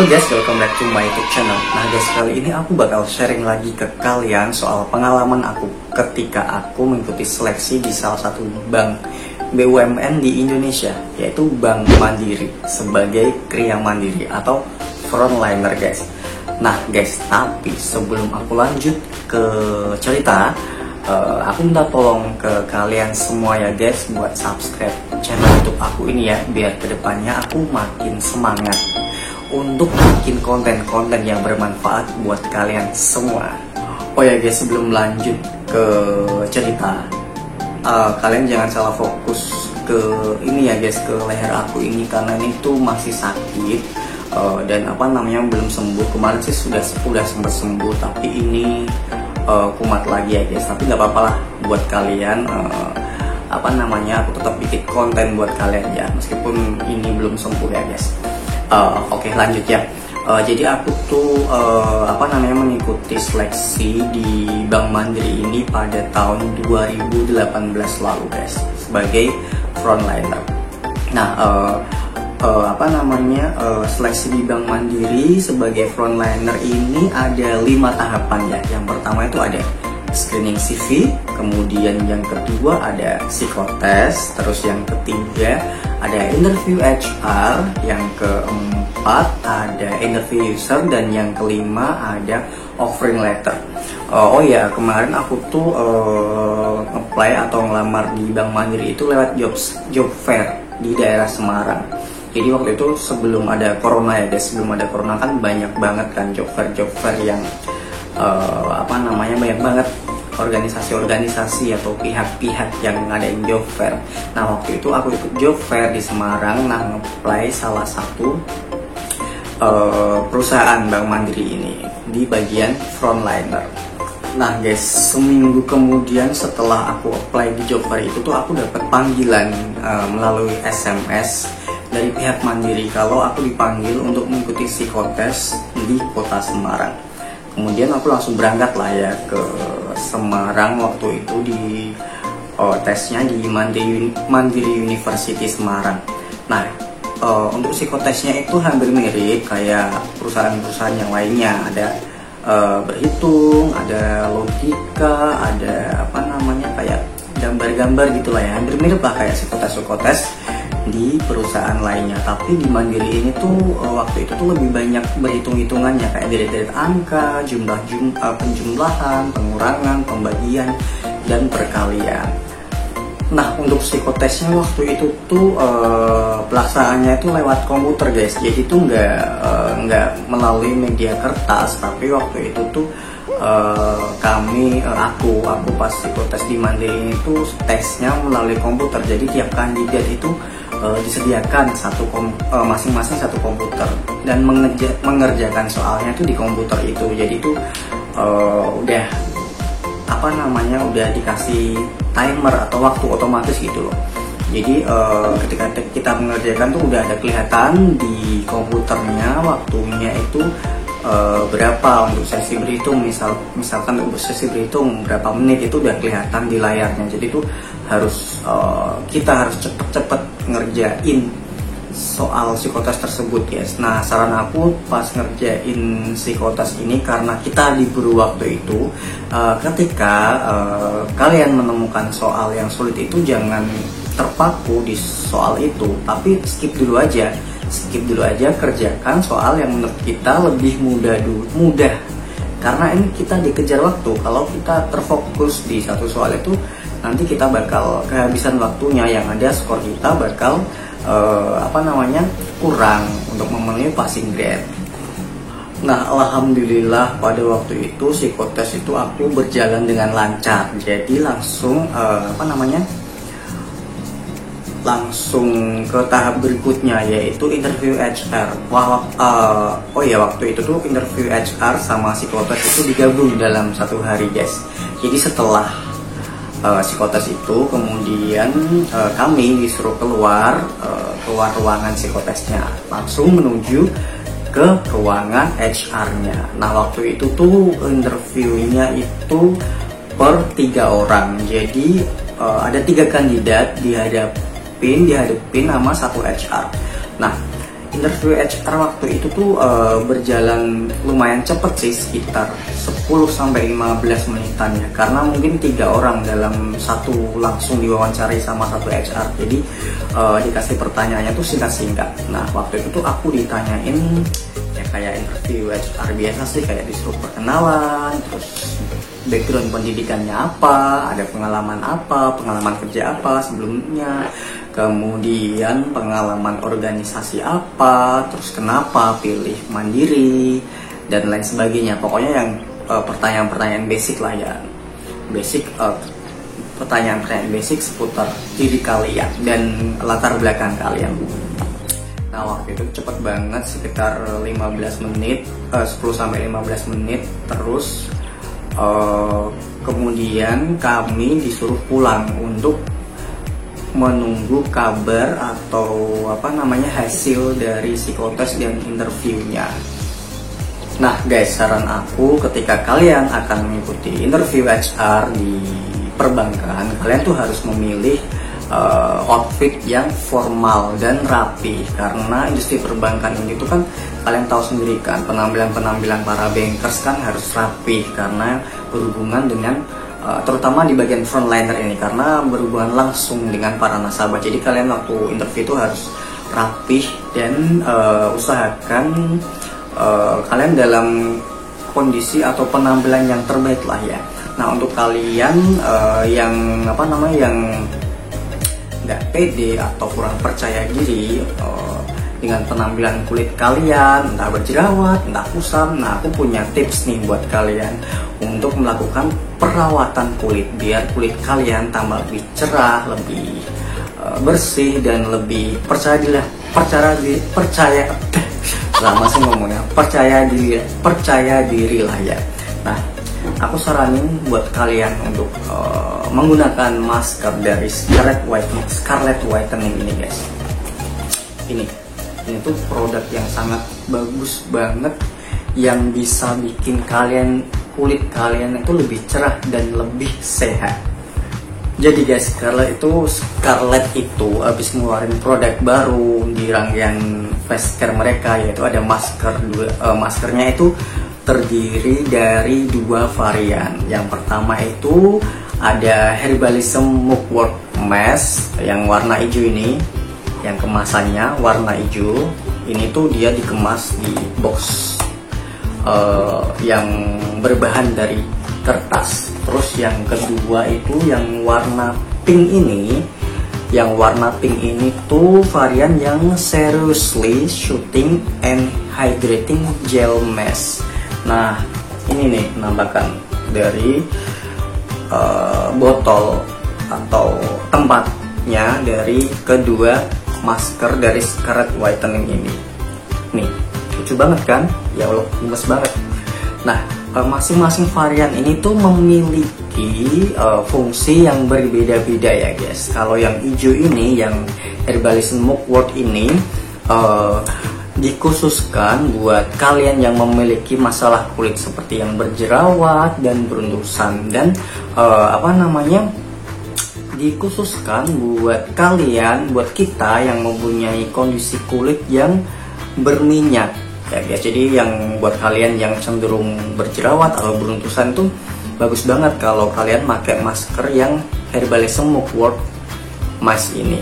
Halo guys, welcome back to my YouTube channel. Nah guys, kali ini aku bakal sharing lagi ke kalian soal pengalaman aku ketika aku mengikuti seleksi di salah satu bank BUMN di Indonesia, yaitu Bank Mandiri, sebagai Kria Mandiri atau frontliner guys. Nah guys, tapi sebelum aku lanjut ke cerita, aku minta tolong ke kalian semua ya guys, buat subscribe channel YouTube aku ini ya, biar kedepannya aku makin semangat untuk bikin konten-konten yang bermanfaat buat kalian semua. Oh ya guys, sebelum lanjut ke cerita, kalian jangan salah fokus ke ini ya guys, ke leher aku ini, karena ini tuh masih sakit dan belum sembuh. Kemarin sih sudah sempat sembuh, tapi ini kumat lagi ya guys. Tapi nggak apa-apa lah buat kalian. Aku tetap bikin konten buat kalian ya, meskipun ini belum sembuh ya guys. Oke, lanjut ya. Jadi aku tuh mengikuti seleksi di Bank Mandiri ini pada tahun 2018 lalu guys, sebagai frontliner. Nah, seleksi di Bank Mandiri sebagai frontliner ini ada 5 tahapan ya. Yang pertama itu ada screening CV, kemudian yang kedua ada psikotes, terus yang ketiga ada interview HR, yang keempat ada interview user, dan yang kelima ada offering letter. Oh ya, kemarin aku tuh apply atau ngelamar di Bank Mandiri itu lewat job fair di daerah Semarang. Jadi waktu itu sebelum ada corona ya guys, sebelum ada corona kan banyak banget kan job fair yang banyak banget organisasi-organisasi atau pihak-pihak yang ngadain job fair. Nah waktu itu aku ikut job fair di Semarang, nge-apply salah satu perusahaan Bank Mandiri ini di bagian frontliner. Nah guys, seminggu kemudian setelah aku apply di job fair itu tuh aku dapat panggilan melalui SMS dari pihak Mandiri kalau aku dipanggil untuk mengikuti psikotes di kota Semarang. Kemudian aku langsung berangkat lah ya ke Semarang. Waktu itu di tesnya di Mandiri University Semarang. Nah untuk psikotesnya itu hampir mirip kayak perusahaan-perusahaan yang lainnya. Ada berhitung, ada logika, ada kayak gambar-gambar gitulah ya. Hampir mirip lah kayak psikotes di perusahaan lainnya. Tapi di Mandiri ini tuh waktu itu tuh lebih banyak berhitung-hitungannya, kayak deret-deret angka, penjumlahan, pengurangan, pembagian, dan perkalian. Nah untuk psikotesnya waktu itu tuh pelaksanaannya itu lewat komputer guys. Jadi tuh nggak melalui media kertas, tapi waktu itu tuh aku pas psikotes di Mandiri itu tesnya melalui komputer. Jadi tiap kandidat itu disediakan masing-masing satu komputer, dan mengerjakan soalnya itu di komputer itu. Jadi itu udah dikasih timer atau waktu otomatis gitu loh. Jadi ketika kita mengerjakan tuh udah ada kelihatan di komputernya waktunya itu berapa untuk sesi berhitung. Misalkan untuk sesi berhitung berapa menit itu udah kelihatan di layarnya. Jadi itu kita harus cepet-cepet ngerjain soal psikotes tersebut guys. Nah saran aku pas ngerjain psikotes ini, karena kita diburu waktu itu, ketika kalian menemukan soal yang sulit itu jangan terpaku di soal itu, tapi skip dulu aja, kerjakan soal yang menurut kita lebih mudah. Karena ini kita dikejar waktu. Kalau kita terfokus di satu soal itu, nanti kita bakal kehabisan waktunya, yang ada skor kita bakal kurang untuk memenuhi passing grade. Nah alhamdulillah pada waktu itu psikotes itu aku berjalan dengan lancar. Jadi langsung langsung ke tahap berikutnya, yaitu interview HR. Waktu itu tuh interview HR sama psikotes itu digabung dalam satu hari guys. Jadi setelah psikotes itu, kemudian kami disuruh keluar ruangan psikotesnya, langsung menuju ke ruangan HR-nya. Nah waktu itu tuh interviewnya itu per 3 orang. Jadi ada 3 kandidat dihadapin sama 1 HR. Nah interview HR waktu itu tuh berjalan lumayan cepet sih, sekitar 10-15 menitan ya, karena mungkin 3 orang dalam satu langsung diwawancari sama satu HR. Jadi dikasih pertanyaannya tuh singkat-singkat. Nah waktu itu tuh aku ditanyain ya kayak interview HR biasa sih, kayak disuruh perkenalan, terus background pendidikannya apa, ada pengalaman apa, pengalaman kerja apa sebelumnya, kemudian pengalaman organisasi apa, terus kenapa pilih mandiri, dan lain sebagainya. Pokoknya yang pertanyaan-pertanyaan basic lah ya, pertanyaan-pertanyaan basic seputar diri kalian dan latar belakang kalian. Nah waktu itu cepet banget, sekitar 15 menit, 10-15 menit terus. Kemudian kami disuruh pulang untuk menunggu kabar atau hasil dari psikotes dan interviewnya. Nah guys, saran aku ketika kalian akan mengikuti interview HR di perbankan, kalian tuh harus memilih outfit yang formal dan rapi, karena industri perbankan ini tuh kan kalian tahu sendiri kan, penampilan para bankers kan harus rapi karena berhubungan dengan terutama di bagian frontliner ini, karena berhubungan langsung dengan para nasabah. Jadi kalian waktu interview itu harus rapih dan usahakan kalian dalam kondisi atau penampilan yang terbaik lah ya. Nah untuk kalian yang nggak pede atau kurang percaya diri dengan penampilan kulit kalian, entah berjerawat, entah kusam, nah aku punya tips nih buat kalian untuk melakukan perawatan kulit biar kulit kalian tambah lebih cerah, lebih bersih, dan lebih percaya diri lah ya. Nah aku saranin buat kalian untuk menggunakan masker dari Scarlett Whitening ini guys. Ini tuh produk yang sangat bagus banget, yang bisa bikin kulit kalian itu lebih cerah dan lebih sehat. Jadi guys, Scarlett itu habis ngeluarin produk baru di rangkaian face care mereka, yaitu ada maskernya itu terdiri dari 2 varian. Yang pertama itu ada Herbalism Mugwort Mask yang warna hijau ini, yang kemasannya warna hijau. Ini tuh dia dikemas di box yang berbahan dari kertas. Terus yang kedua itu yang warna pink ini. Yang warna pink ini tuh varian yang Seriously Soothing and Hydrating Gel Mask. Nah ini nih penampakan dari botol atau tempatnya dari kedua masker dari Scarlett Whitening ini. Nih lucu banget kan, ya Allah, gemes banget. Nah masing-masing varian ini tuh memiliki fungsi yang berbeda-beda ya guys. Kalau yang hijau ini, yang Herbalism Mugwort ini dikhususkan buat kalian yang memiliki masalah kulit seperti yang berjerawat dan beruntusan, dan dikhususkan buat kalian, buat kita yang mempunyai kondisi kulit yang berminyak ya guys. Jadi yang buat kalian yang cenderung berjerawat atau beruntusan tuh bagus banget kalau kalian pakai masker yang Herbalism Mugwort Mask ini.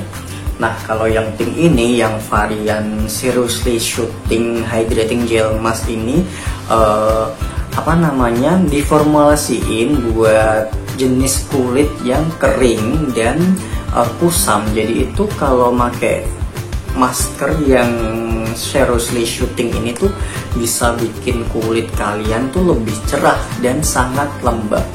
Nah kalau yang pink ini, yang varian Seriously Soothing Hydrating Gel Mask ini diformulasiin buat jenis kulit yang kering dan kusam. Jadi itu kalau pakai masker yang Seriously Soothing ini tuh bisa bikin kulit kalian tuh lebih cerah dan sangat lembab.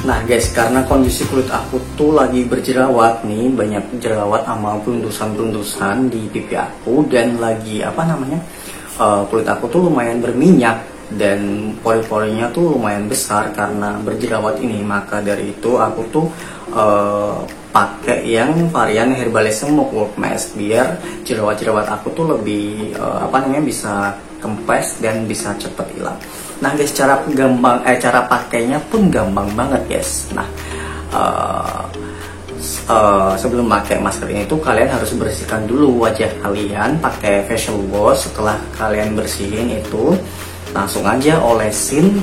Nah guys, karena kondisi kulit aku tuh lagi berjerawat nih, banyak jerawat sama beruntusan-beruntusan di pipi aku, dan lagi kulit aku tuh lumayan berminyak dan pori-porinya tuh lumayan besar karena berjerawat ini. Maka dari itu aku tuh pakai yang varian Herbalism Mugwort Mask biar jerawat-jerawat aku tuh lebih bisa kempes dan bisa cepet hilang. Nah guys, cara pakainya pun gampang banget guys. Nah sebelum pakai masker ini tuh kalian harus bersihkan dulu wajah kalian pakai facial wash. Setelah kalian bersihin itu langsung aja olesin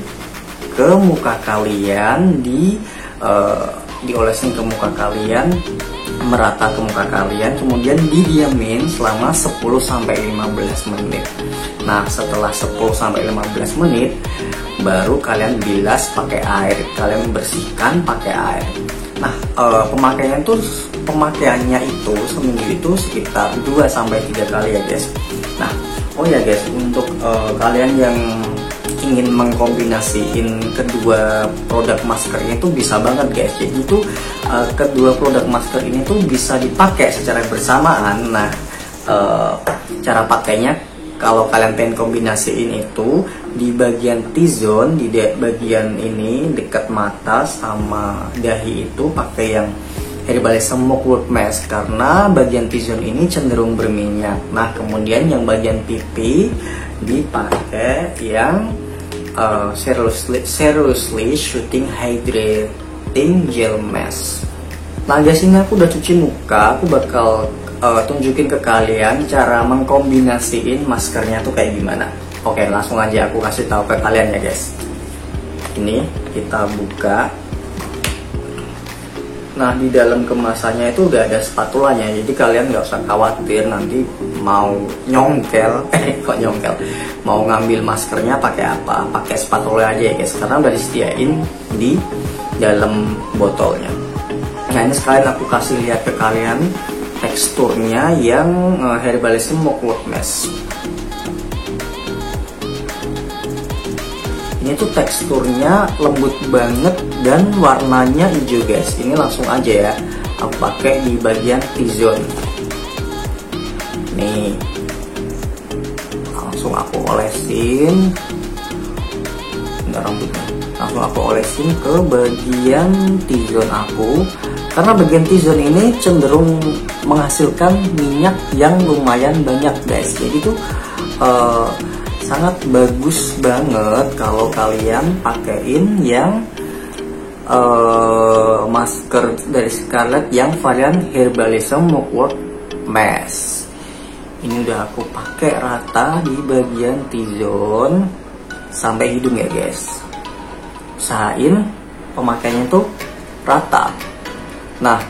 ke muka kalian, diolesin ke muka kalian, merata ke muka kalian, kemudian didiamin selama 10-15 menit. Nah, setelah 10-15 menit baru kalian bilas pakai air, kalian bersihkan pakai air. Nah, pemakaiannya itu seminggu itu sekitar 2-3 kali ya guys. Nah, oh ya guys, untuk kalian yang ingin mengkombinasiin kedua produk masker ini tuh bisa banget guys. Jadi itu kedua produk masker ini tuh bisa dipakai secara bersamaan. Nah, cara pakainya kalau kalian pengen kombinasiin itu di bagian T-zone, di bagian ini dekat mata sama dahi itu pakai yang Herbalism Mugwort Mask karena bagian T-zone ini cenderung berminyak. Nah, kemudian yang bagian pipi dipakai yang Seriously Shooting Hydrating Gel Mask. Nah guys, ini aku udah cuci muka, aku bakal tunjukin ke kalian cara mengkombinasiin maskernya tuh kayak gimana. Oke, langsung aja aku kasih tahu ke kalian ya guys. Ini kita buka. Nah, di dalam kemasannya itu udah ada spatulanya, jadi kalian nggak usah khawatir nanti mau nyongkel, kok nyongkel, mau ngambil maskernya pakai apa, pakai spatula aja ya guys, karena udah disediain di dalam botolnya. Nah, ini sekalian aku kasih lihat ke kalian teksturnya yang Herbalism Mugwort Mask. Ini tuh teksturnya lembut banget dan warnanya hijau guys. Ini langsung aja ya aku pakai di bagian T-zone. Nih, langsung aku olesin. Nggak rambutnya. Langsung aku olesin ke bagian T-zone aku. Karena bagian T-zone ini cenderung menghasilkan minyak yang lumayan banyak guys. Jadi tuh sangat bagus banget kalau kalian pakein yang masker dari Scarlett yang varian Herbalism Mugwort Mask. Ini udah aku pakai rata di bagian T-zone sampai hidung ya guys. Usahain pemakaiannya tuh rata. Nah,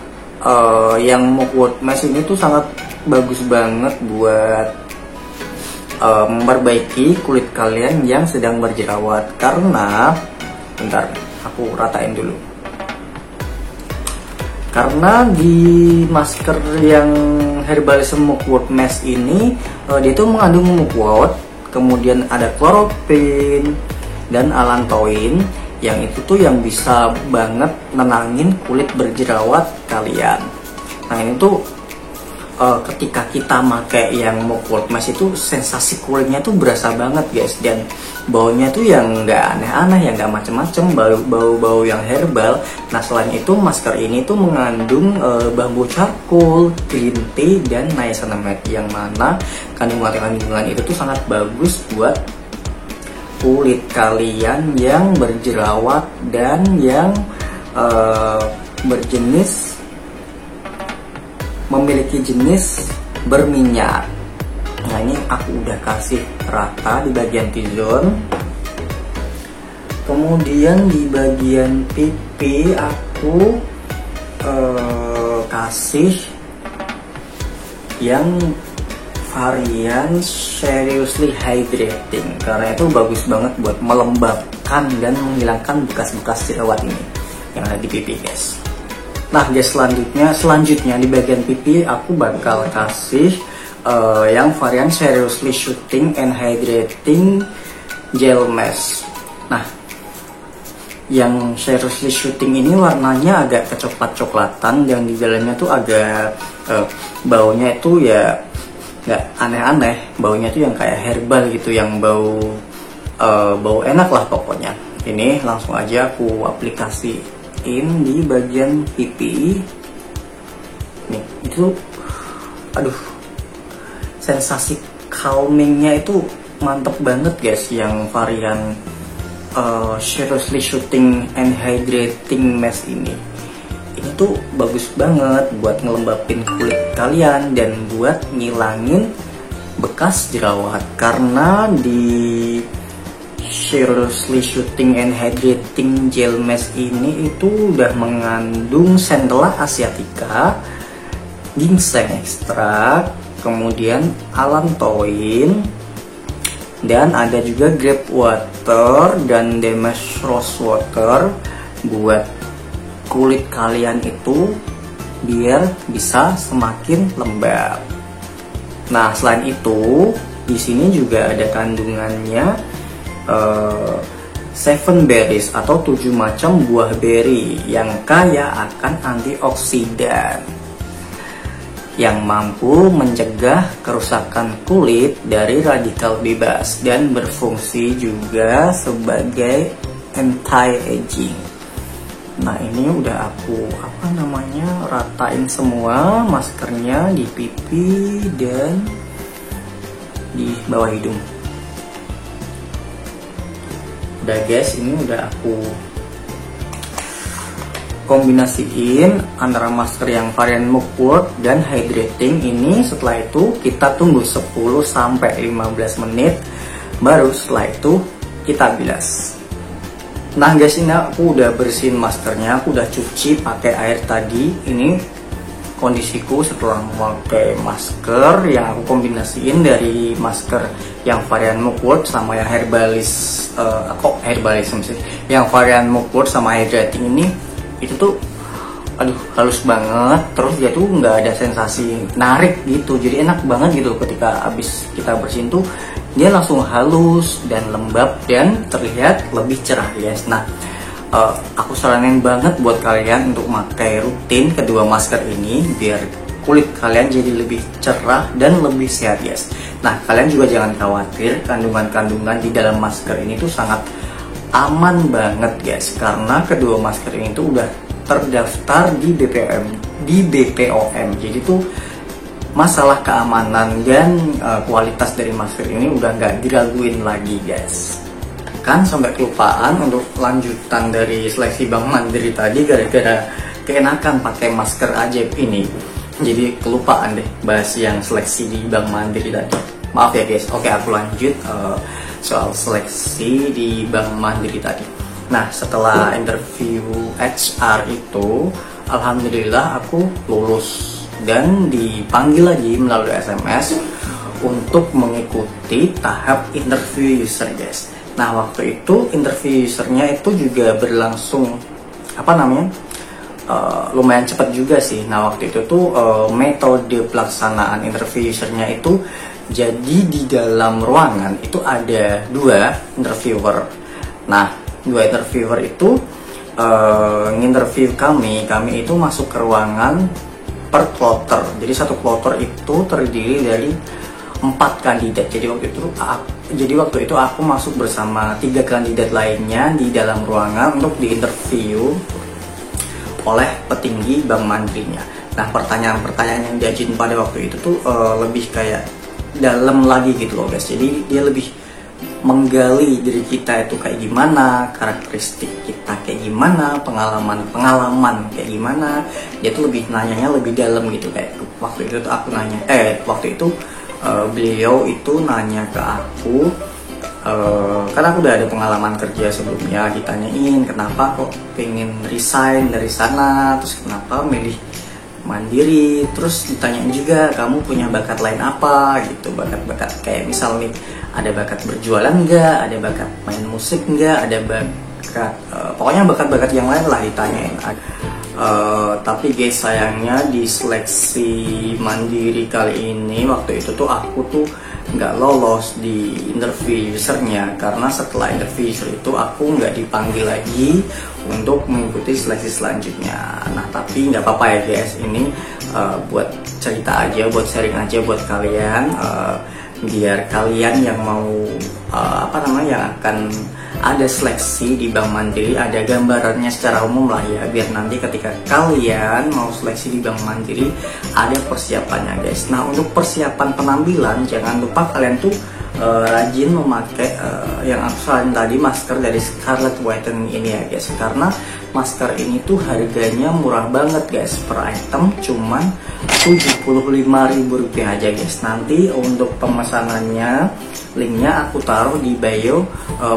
yang Mugwort Mask ini tuh sangat bagus banget buat memperbaiki kulit kalian yang sedang berjerawat. Karena bentar, aku ratain dulu. Karena di masker yang Herbalism Mugwort Mask ini dia itu mengandung mugwort, kemudian ada kloropin dan allantoin, yang itu tuh yang bisa banget nenangin kulit berjerawat kalian. Nah, ini tuh ketika kita pakai yang Mugwort Mask itu sensasi kulitnya tuh berasa banget guys, dan baunya tuh yang nggak aneh-aneh, yang nggak macem-macem, bau yang herbal. Nah, selain itu masker ini tuh mengandung bambu charcoal, green tea, dan niacinamide, yang mana kandungan-kandungan itu tuh sangat bagus buat kulit kalian yang berjerawat dan yang memiliki jenis berminyak. Nah, ini aku udah kasih rata di bagian T-zone. Kemudian di bagian pipi aku kasih yang varian Seriously Hydrating, karena itu bagus banget buat melembabkan dan menghilangkan bekas-bekas jerawat ini yang ada di pipi guys. Nah guys, selanjutnya di bagian pipi aku bakal kasih yang varian Seriously Shooting and Hydrating Gel Mask. Nah, yang Seriously Shooting ini warnanya agak kecoklat-coklatan, yang di dalamnya tuh agak baunya itu ya nggak aneh-aneh, baunya tuh yang kayak herbal gitu, yang bau enak lah pokoknya. Ini langsung aja aku aplikasiin di bagian pipi. Nih, itu aduh, sensasi calmingnya itu mantep banget guys, yang varian Seriously Shooting and Hydrating Mask ini. ini tuh bagus banget buat ngelembapin kulit kalian dan buat ngilangin bekas jerawat, karena di Seriously Soothing and Hydrating Gel Mask ini itu udah mengandung Centella asiatica, ginseng ekstrak, kemudian allantoin, dan ada juga grape water dan damask rose water buat kulit kalian itu biar bisa semakin lembab. Nah, selain itu di sini juga ada kandungannya 7 berries atau 7 macam buah beri yang kaya akan antioksidan yang mampu mencegah kerusakan kulit dari radikal bebas dan berfungsi juga sebagai anti-aging. Nah, ini udah aku ratain semua maskernya di pipi dan di bawah hidung. Udah guys, ini udah aku kombinasiin antara masker yang varian mugwort dan hydrating ini. Setelah itu kita tunggu 10-15 menit, baru setelah itu kita bilas. Nah guys, ini aku udah bersihin maskernya, aku udah cuci pakai air tadi. Ini kondisiku setelah memakai masker yang aku kombinasiin dari masker yang varian mugwort sama yang yang varian mugwort sama hydrating ini, itu tuh halus banget, terus dia tuh nggak ada sensasi narik gitu, jadi enak banget gitu ketika habis kita bersihin tuh dia langsung halus dan lembab dan terlihat lebih cerah guys. Nah, aku saranin banget buat kalian untuk pakai rutin kedua masker ini biar kulit kalian jadi lebih cerah dan lebih sehat guys. Nah, kalian juga jangan khawatir, kandungan-kandungan di dalam masker ini tuh sangat aman banget guys, karena kedua masker ini tuh udah terdaftar di BPOM. Jadi tuh masalah keamanan dan kualitas dari masker ini udah nggak diraguin lagi guys. Kan sampai kelupaan untuk lanjutan dari seleksi Bank Mandiri tadi gara-gara keenakan pakai masker ajaib ini. Jadi kelupaan deh bahas yang seleksi di Bank Mandiri tadi. Maaf ya guys. Oke, aku lanjut soal seleksi di Bank Mandiri tadi. Nah, setelah interview HR itu, alhamdulillah aku lulus dan dipanggil lagi melalui SMS untuk mengikuti tahap interview user guys. Nah, waktu itu interview usernya itu juga berlangsung lumayan cepat juga sih. Nah, waktu itu tuh metode pelaksanaan interview usernya itu, jadi di dalam ruangan itu ada 2 interviewer. Nah, 2 interviewer itu nginterview kami itu masuk ke ruangan per kloter. Jadi satu kloter itu terdiri dari 4 kandidat. Jadi waktu itu aku masuk bersama 3 kandidat lainnya di dalam ruangan untuk diinterview oleh petinggi Bank Mandirinya. Nah, pertanyaan-pertanyaan yang diajuin pada waktu itu tuh lebih kayak dalam lagi gitu loh guys. Jadi dia lebih menggali diri kita itu kayak gimana, karakteristik kita kayak gimana, pengalaman kayak gimana. Dia tuh lebih nanyanya lebih dalam gitu. Kayak waktu itu tuh aku nanya, beliau itu nanya ke aku, karena aku udah ada pengalaman kerja sebelumnya, ditanyain kenapa kok pengen resign dari sana, terus kenapa milih Mandiri, terus ditanyain juga kamu punya bakat lain apa gitu, bakat kayak misal nih ada bakat berjualan nggak, ada bakat main musik nggak, ada bakat pokoknya bakat-bakat yang lain lah ditanyain. Tapi guys, sayangnya di seleksi Mandiri kali ini waktu itu tuh aku tuh nggak lolos di interview usernya, karena setelah interview user itu aku nggak dipanggil lagi untuk mengikuti seleksi selanjutnya. Nah, tapi nggak apa-apa ya guys, ini buat cerita aja, buat sharing aja buat kalian, biar kalian yang mau yang akan ada seleksi di Bank Mandiri ada gambarannya secara umum lah ya, biar nanti ketika kalian mau seleksi di Bank Mandiri ada persiapannya guys. Nah, untuk persiapan penampilan jangan lupa kalian tuh rajin memakai yang aku selain tadi masker dari Scarlet Whitening ini ya guys, karena masker ini tuh harganya murah banget guys, per item cuman Rp75.000 aja guys. Nanti untuk pemesanannya linknya aku taruh di bio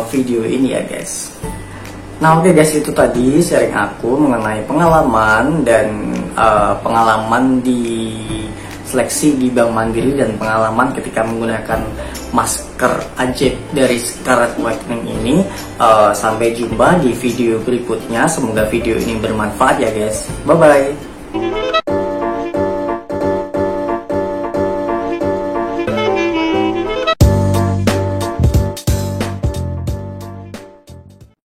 video ini ya guys. Nah oke guys, itu tadi sharing aku mengenai pengalaman dan pengalaman di seleksi di Bank Mandiri dan pengalaman ketika menggunakan masker ajaib dari Scarlet Whitening ini. Sampai jumpa di video berikutnya. Semoga video ini bermanfaat ya guys. Bye bye.